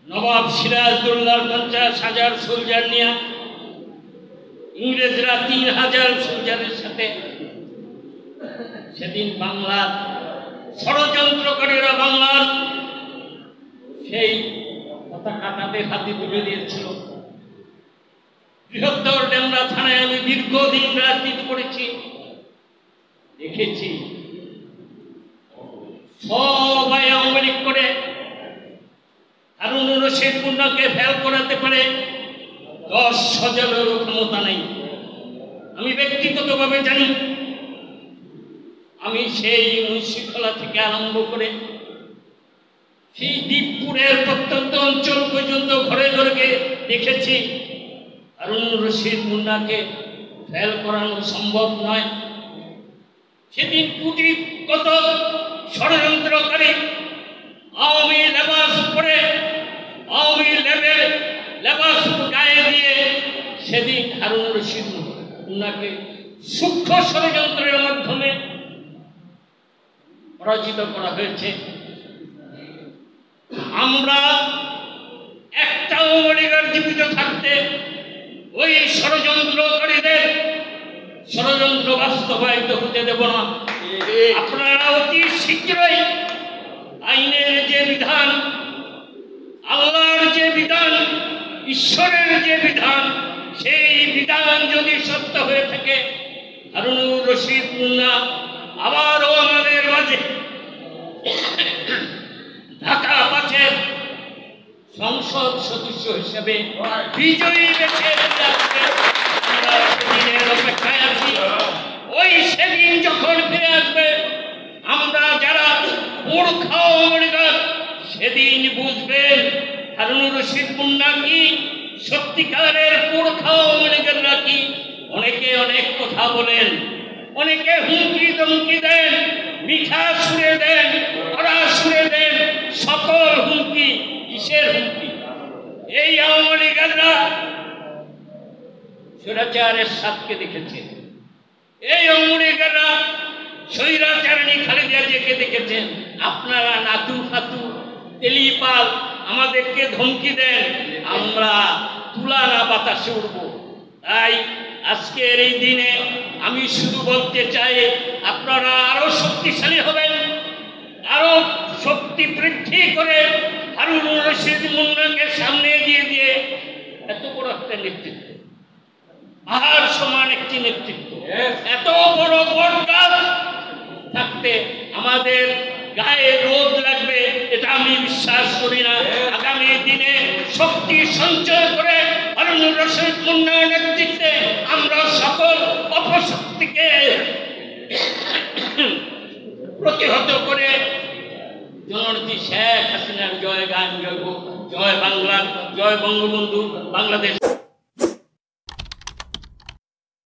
নবাব সিরাজদৌল্লার 50,000 soldier নিয়ে ইংরেজরা 3,000 সোলজারের সাথে সেদিন বাংলার ষড়যন্ত্রকারীরা বাংলার সেই পতাকাটাতে হাতে তুলে দিয়েছিল। বৃহত্তর ডেমরা থানায় আমি দীর্ঘদিন রাজনীতি করেছি, দেখেছি সবাই আওয়ামী লীগ করে হারুনুর রশিদ মুন্নাকে ফেল করাতে পারে 10,000-এরও ক্ষমতা নেই। আমি ব্যক্তিগতভাবে জানি, আমি সেই মুন্সিখলা থেকে আরম্ভ করে সেই দ্বীপপুরের প্রত্যন্ত অঞ্চল পর্যন্ত ঘরে ঘরে দেখেছি হারুনুর রশিদ মুন্নাকে ফেল করানো সম্ভব নয়। সেদিন কুটিগত ষড়যন্ত্রকারী আওয়ামী লেবাস পরে আওয়ামী লেবাস গায়ে দিয়ে সেদিন হারুনুর রশিদ মুন্নাকে সূক্ষ্ম ষড়যন্ত্রের মাধ্যমে পরাজিত করা হয়েছে। আমরা একটা আওয়ামী লীগের জীবিত থাকতে ওই ষড়যন্ত্রকারীদের ষড়যন্ত্র বাস্তবায়িত হতে দেব না। আপনারা অতি শীঘ্রই আইনের যে বিধান, আল্লাহর যে বিধান, ঈশ্বরের যে বিধান, সেই বিধান যদি সত্য হয়ে থাকে হারুনুর রশিদ মুন্না আবারও আমাদের মাঝে ঢাকা 5-এর সংসদ সদস্য হিসেবে বিজয়ী বেছে আমরা সেদিনের অপেক্ষায় আছি। ওই সেদিন যখন ফিরে আসবে, আমরা যারা মূর্খা আওয়ামী লীগ সেদিন বুঝবেন হারুনুর রশিদ মুন্না কি, সত্যিকারের মূর্খা আওয়ামী লীগের নাকি। অনেকে অনেক কথা বলেন, অনেকে হুমকি ধমকি দেন, মিঠা সুরে দেন, কড়া সুরে দেন, সকল হুমকি কিসের হুমকি? এই আওয়ামী লীগেররা স্বৈরাচারের সাথকে দেখেছে, এই আওয়ামী লীগেররা স্বৈরাচারিণী খালেদা জিয়াকে দেখেছেন। আপনারা নাতু ফাতু তেলিপাল আমাদেরকে ধমকি দেন, আমরা তুলা না বাতাসে উঠব। তাই আজকের এই দিনে আমি শুধু বলতে চাই, আপনারা আরো শক্তিশালী হবেন, আরো শক্তি বৃদ্ধি করে হারুনুর রশিদ মুন্নাকে সামনে এগিয়ে দিয়ে এত বড় একটা নেতৃত্ব, পাহাড় সমান একটি নেতৃত্ব, এত বড় বটগাছ থাকতে আমাদের গায়ে রোদ লাগবে এটা আমি বিশ্বাস করি না। আগামী দিনে শক্তি সঞ্চয় করে হারুনুর রশিদ মুন্নার নেতৃত্বে আমরা সকল অপশক্তিকে প্রতিহত করে জননেত্রী শেখ হাসিনার জয় গান গাইব। জয় বাংলা, জয় বঙ্গবন্ধু, বাংলাদেশ।